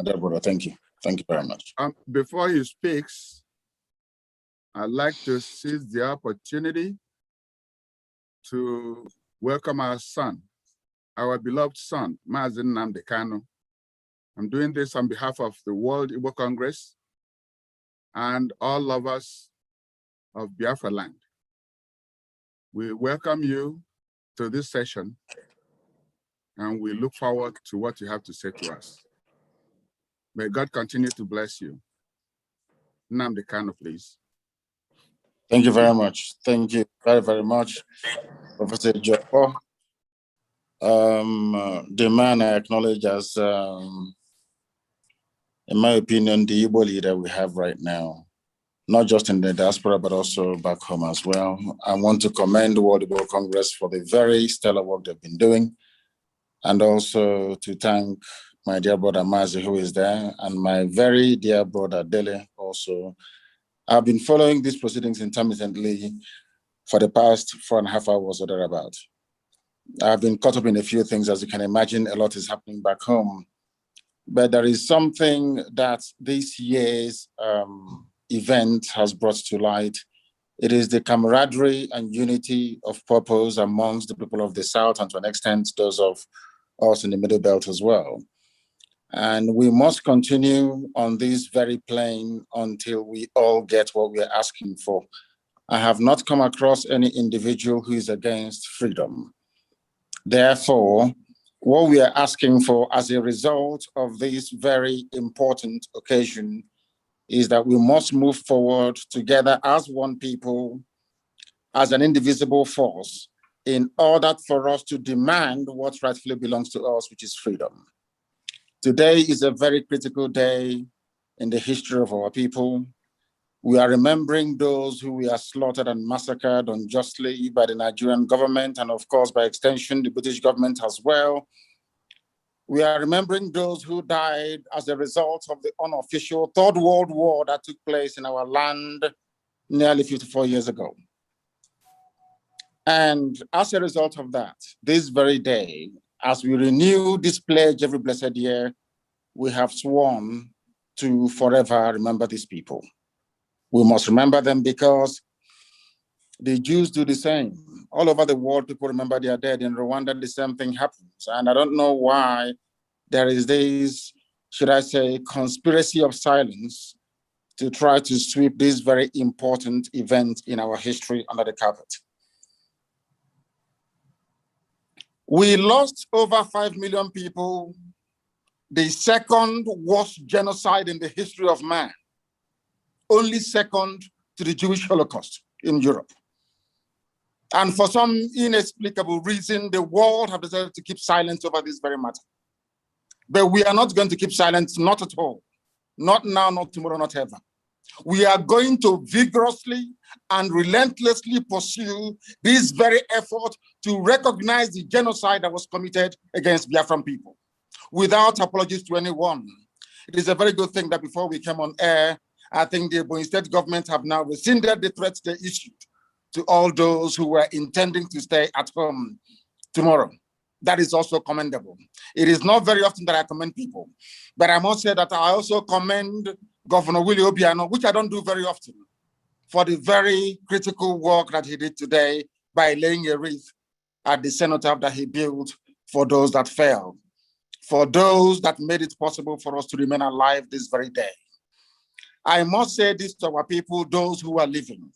my dear brother. Thank you. Thank you very much. Before he speaks, I'd like to seize the opportunity to welcome our son, our beloved son, Mazi Nnamdi Kanu. I'm doing this on behalf of the World Igbo Congress and all lovers of Biafra land. We welcome you to this session, and we look forward to what you have to say to us. May God continue to bless you. Nnamdi Kanu, please. Thank you very much. Thank you very, very much, Professor Joko. The man I acknowledge as, in my opinion, the Igbo leader we have right now, not just in the diaspora, but also back home as well. I want to commend the World Igbo Congress for the very stellar work they've been doing, and also to thank my dear brother Mazi, who is there, and my very dear brother Dele also. I've been following these proceedings intermittently for the past 4.5 hours or thereabout. I've been caught up in a few things. As you can imagine, a lot is happening back home. But there is something that this year's event has brought to light. It is the camaraderie and unity of purpose amongst the people of the South, and to an extent, those of us in the Middle Belt as well. And we must continue on this very plane until we all get what we are asking for. I have not come across any individual who is against freedom. Therefore, what we are asking for as a result of this very important occasion is that we must move forward together as one people, as an indivisible force, in order for us to demand what rightfully belongs to us, which is freedom. Today is a very critical day in the history of our people. We are remembering those who were slaughtered and massacred unjustly by the Nigerian government, and of course, by extension, the British government as well. We are remembering those who died as a result of the unofficial Third World War that took place in our land nearly 54 years ago. And as a result of that, this very day, as we renew this pledge every blessed year, we have sworn to forever remember these people. We must remember them because the Jews do the same. All over the world, people remember their dead. In Rwanda, the same thing happens. And I don't know why there is this, should I say, conspiracy of silence to try to sweep this very important event in our history under the carpet. We lost over 5 million people, the second worst genocide in the history of man, only second to the Jewish Holocaust in Europe. And for some inexplicable reason, the world have decided to keep silent over this very matter. But we are not going to keep silent, not at all. Not now, not tomorrow, not ever. We are going to vigorously and relentlessly pursue this very effort to recognize the genocide that was committed against Biafran people, without apologies to anyone. It is a very good thing that before we came on air, I think the Ebonyi State government have now rescinded the threats they issued to all those who were intending to stay at home tomorrow. That is also commendable. It is not very often that I commend people, but I must say that I also commend Governor Willie Obiano, which I don't do very often, for the very critical work that he did today by laying a wreath at the cenotaph that he built for those that fell, for those that made it possible for us to remain alive this very day. I must say this to our people, those who are living,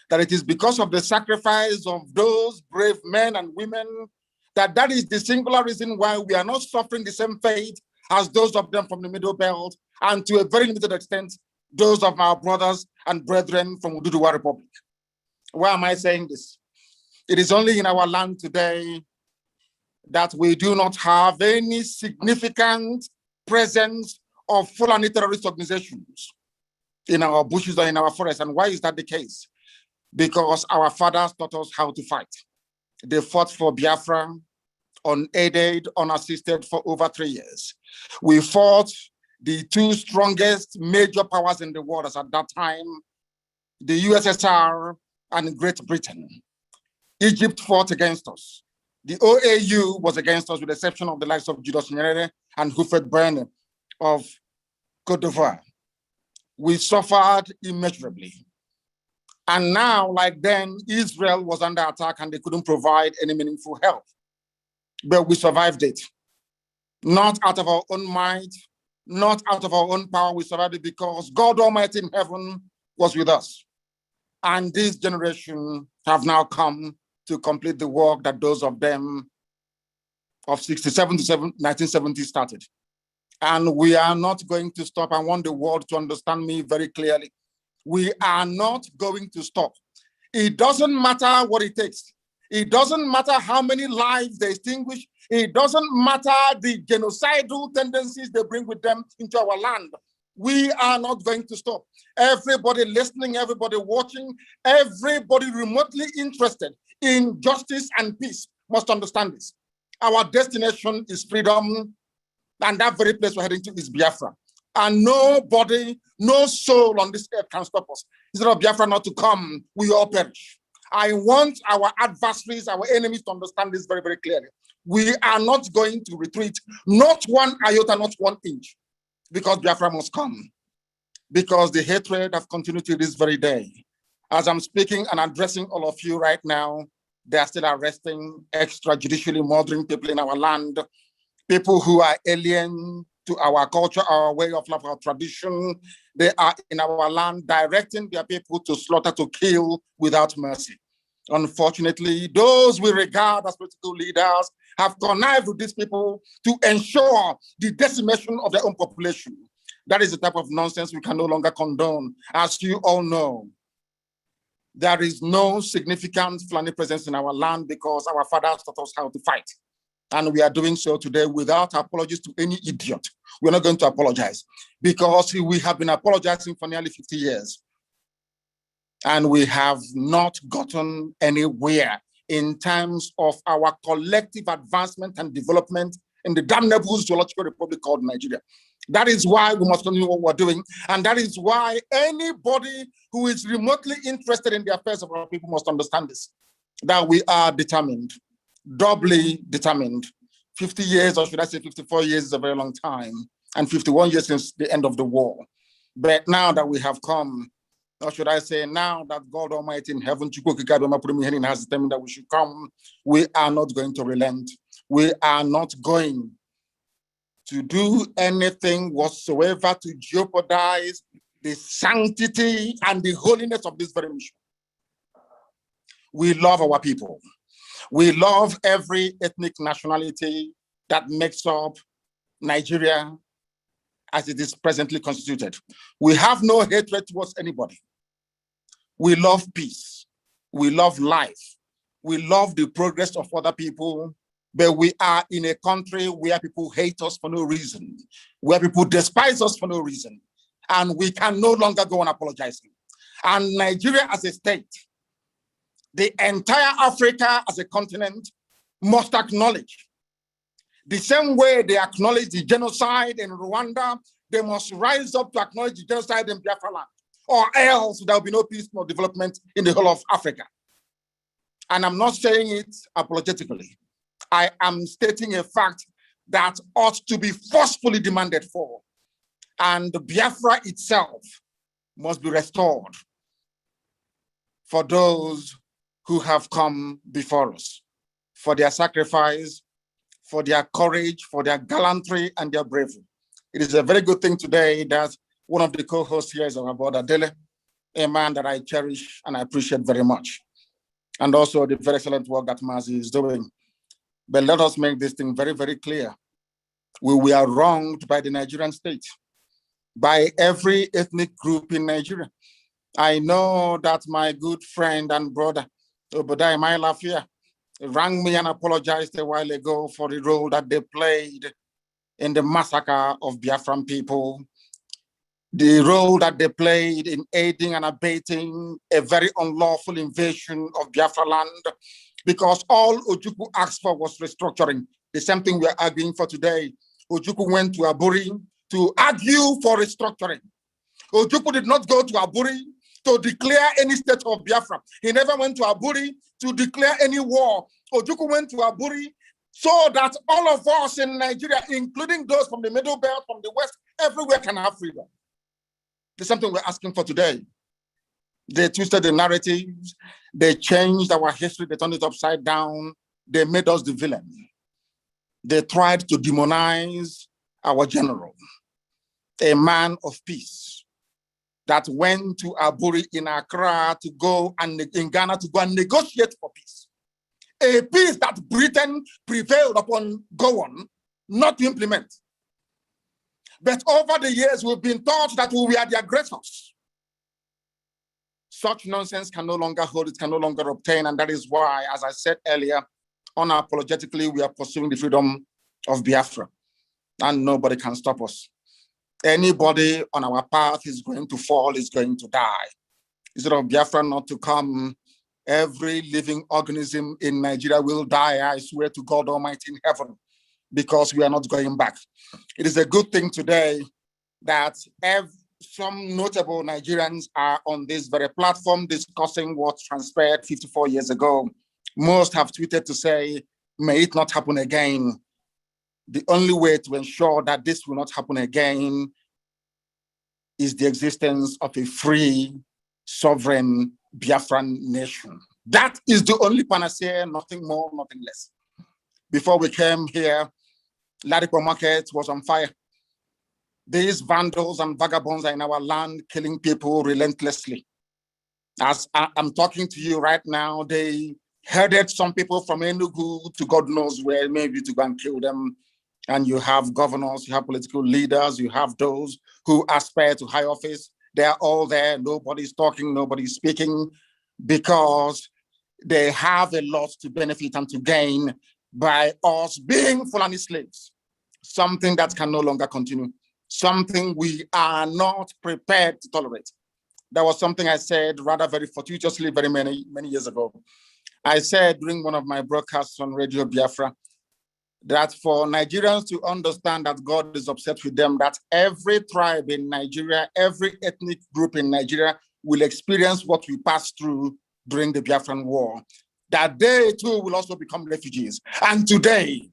that it is because of the sacrifice of those brave men and women that is the singular reason why we are not suffering the same fate as those of them from the Middle Belt, and to a very limited extent, those of our brothers and brethren from Ududuwa Republic. Why am I saying this? It is only in our land today that we do not have any significant presence of Fulani terrorist organizations in our bushes or in our forests. And why is that the case? Because our fathers taught us how to fight. They fought for Biafra, unaided, unassisted for over 3 years. We fought the two strongest major powers in the world as at that time, the USSR and Great Britain. Egypt fought against us. The OAU was against us with the exception of the likes of Julius Nyerere and Hufred Berne of Cote d'Ivoire. We suffered immeasurably. And now, like then, Israel was under attack and they couldn't provide any meaningful help. But we survived it. Not out of our own might, not out of our own power, we survived it because God Almighty in heaven was with us. And this generation have now come to complete the work that those of them of 67 to 1970 started. And we are not going to stop. I want the world to understand me very clearly. We are not going to stop. It doesn't matter what it takes. It doesn't matter how many lives they extinguish. It doesn't matter the genocidal tendencies they bring with them into our land. We are not going to stop. Everybody listening, everybody watching, everybody remotely interested in justice and peace must understand this. Our destination is freedom, and that very place we're heading to is Biafra. And nobody, no soul on this earth can stop us. Instead of Biafra not to come, we all perish. I want our adversaries, our enemies to understand this very, very clearly. We are not going to retreat, not one iota, not 1 inch, because Biafra must come. Because the hatred have continued to this very day. As I'm speaking and addressing all of you right now, they are still arresting, extrajudicially murdering people in our land, people who are alien to our culture, our way of life, our tradition. They are in our land directing their people to slaughter, to kill without mercy. Unfortunately, those we regard as political leaders have connived with these people to ensure the decimation of their own population. That is the type of nonsense we can no longer condone. As you all know, there is no significant Fulani presence in our land because our fathers taught us how to fight. And we are doing so today without apologies to any idiot. We're not going to apologize because we have been apologizing for nearly 50 years. And we have not gotten anywhere in terms of our collective advancement and development in the damnable zoological republic called Nigeria. That is why we must continue what we're doing. And that is why anybody who is remotely interested in the affairs of our people must understand this, that we are determined, doubly determined. 50 years, or should I say 54 years is a very long time, and 51 years since the end of the war. But now that we have come, or should I say now that God Almighty in heaven has determined that we should come, we are not going to relent. We are not going to do anything whatsoever to jeopardize the sanctity and the holiness of this very mission. We love our people. We love every ethnic nationality that makes up Nigeria as it is presently constituted. We have no hatred towards anybody. We love peace. We love life. We love the progress of other people. But we are in a country where people hate us for no reason, where people despise us for no reason, and we can no longer go on apologizing. And Nigeria as a state, the entire Africa as a continent must acknowledge. The same way they acknowledge the genocide in Rwanda, they must rise up to acknowledge the genocide in Biafra land, or else there will be no peace nor development in the whole of Africa. And I'm not saying it apologetically. I am stating a fact that ought to be forcefully demanded for. And Biafra itself must be restored for those who have come before us, for their sacrifice, for their courage, for their gallantry and their bravery. It is a very good thing today that one of the co-hosts here is our brother Dele, a man that I cherish and I appreciate very much. And also the very excellent work that Mazi is doing. But let us make this thing very, very clear. We are wronged by the Nigerian state, by every ethnic group in Nigeria. I know that my good friend and brother, Obadiah Mailafia, rang me and apologized a while ago for the role that they played in the massacre of Biafran people, the role that they played in aiding and abating a very unlawful invasion of Biafra land, because all Ojukwu asked for was restructuring. The same thing we're arguing for today. Ojukwu went to Aburi to argue for restructuring. Ojukwu did not go to Aburi to declare any state of Biafra. He never went to Aburi to declare any war. Ojukwu went to Aburi so that all of us in Nigeria, including those from the Middle Belt, from the West, everywhere can have freedom. There's something we're asking for today. They twisted the narratives, they changed our history, they turned it upside down, they made us the villain. They tried to demonize our general, a man of peace that went to Aburi in Accra to go and in Ghana to go and negotiate for peace. A peace that Britain prevailed upon Gowon not to implement. But over the years, we've been taught that we are the aggressors. Such nonsense can no longer hold, it can no longer obtain, and that is why, as I said earlier, unapologetically, we are pursuing the freedom of Biafra, and nobody can stop us. Anybody on our path is going to fall, is going to die. Instead of Biafra not to come, every living organism in Nigeria will die, I swear to God Almighty in heaven, because we are not going back. It is a good thing today that some notable Nigerians are on this very platform discussing what transpired 54 years ago. Most have tweeted to say, may it not happen again. The only way to ensure that this will not happen again is the existence of a free, sovereign Biafran nation. That is the only panacea, nothing more, nothing less. Before we came here, Ladipo Market was on fire. These vandals and vagabonds are in our land, killing people relentlessly. As I'm talking to you right now, they herded some people from Enugu to God knows where, maybe to go and kill them. And you have governors, you have political leaders, you have those who aspire to high office. They're all there. Nobody's talking, nobody's speaking, because they have a lot to benefit and to gain by us being Fulani slaves. Something that can no longer continue. Something we are not prepared to tolerate. That was something I said rather very fortuitously very many years ago. I said during one of my broadcasts on Radio Biafra that for Nigerians to understand that God is upset with them, that every tribe in Nigeria, every ethnic group in Nigeria will experience what we passed through during the Biafran War, that they too will also become refugees. And today,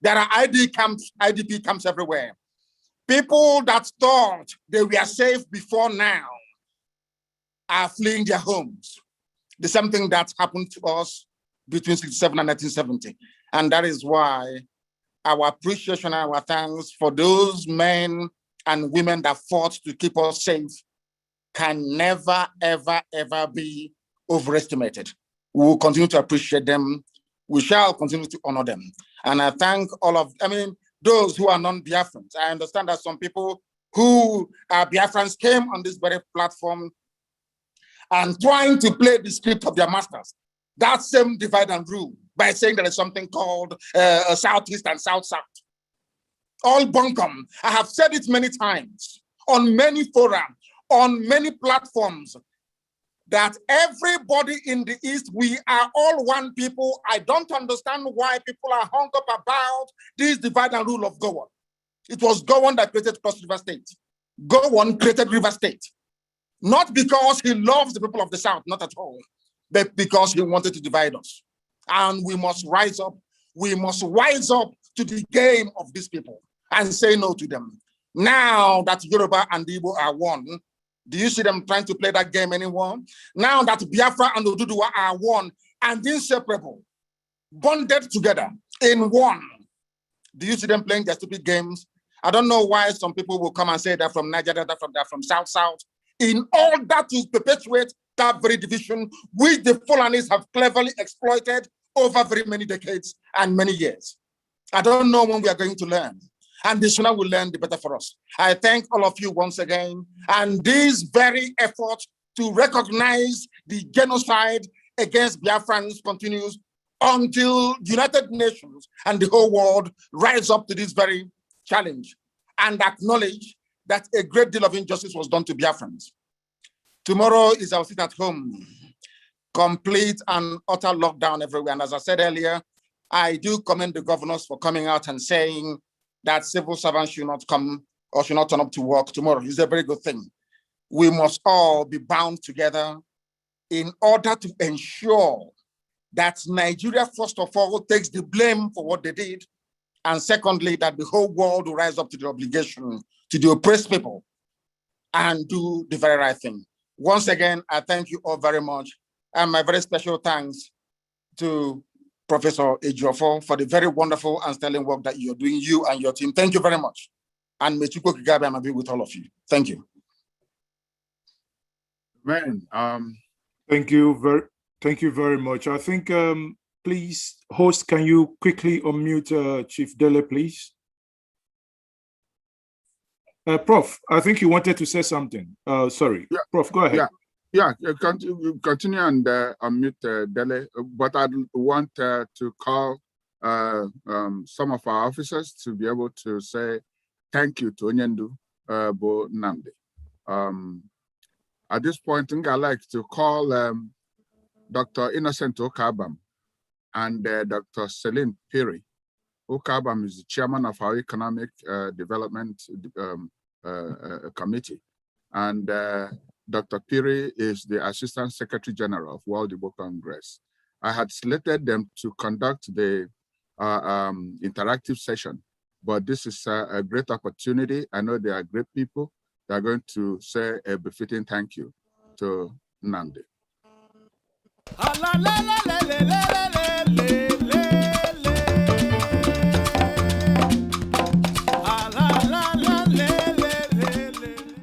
there are IDP camps everywhere. People that thought they were safe before now are fleeing their homes. There's something that happened to us between 1967 and 1970. And that is why our appreciation and our thanks for those men and women that fought to keep us safe can never, ever, ever be overestimated. We will continue to appreciate them. We shall continue to honor them. And I thank all of, those who are non-Biafrans. I understand that some people who are Biafrans came on this very platform and trying to play the script of their masters. That same divide and rule by saying there is something called Southeast and South-South. All bunkum. I have said it many times on many forums, on many platforms, that everybody in the East, we are all one people. I don't understand why people are hung up about this divide and rule of Gowon. It was Gowon that created Cross River State. Gowon created River State. Not because he loves the people of the South, not at all, but because he wanted to divide us. And we must rise up. We must wise up to the game of these people and say no to them. Now that Yoruba and Igbo are one, do you see them trying to play that game anymore? Now that Biafra and Oduduwa are one and inseparable, bonded together in one, do you see them playing their stupid games? I don't know why some people will come and say they're from Nigeria, they're from South-South, in order to perpetuate that very division, which the Fulanis have cleverly exploited over very many decades and many years. I don't know when we are going to learn. And the sooner we learn, the better for us. I thank all of you once again. And this very effort to recognize the genocide against Biafrans continues until United Nations and the whole world rise up to this very challenge and acknowledge that a great deal of injustice was done to Biafrans. Tomorrow is our sit at home, complete and utter lockdown everywhere. And as I said earlier, I do commend the governors for coming out and saying that civil servants should not come or should not turn up to work tomorrow. It's a very good thing. We must all be bound together in order to ensure that Nigeria, first of all, takes the blame for what they did. And secondly, that the whole world will rise up to the obligation to the oppressed people and do the very right thing. Once again, I thank you all very much. And my very special thanks to Professor Ejiofor for the very wonderful and sterling work that you're doing, you and your team. Thank you very much. And may Chukwu Kigabe be with all of you. Thank you. Man, thank you very much. I think, please, host, can you quickly unmute Chief Dele, please? Prof, I think you wanted to say something. Sorry, yeah. Prof, go ahead. Continue and unmute Dele, but I want to call some of our officers to be able to say thank you to Njenje Bo Nnamdi. At this point, I think I'd like to call Dr. Innocent Okabam and Dr. Celine Piri. Okabam is the chairman of our Economic Development Committee. And Dr. Piri is the Assistant Secretary General of World Igbo Congress. I had selected them to conduct the interactive session, but this is a great opportunity. I know they are great people. They are going to say a befitting thank you to Nnamdi.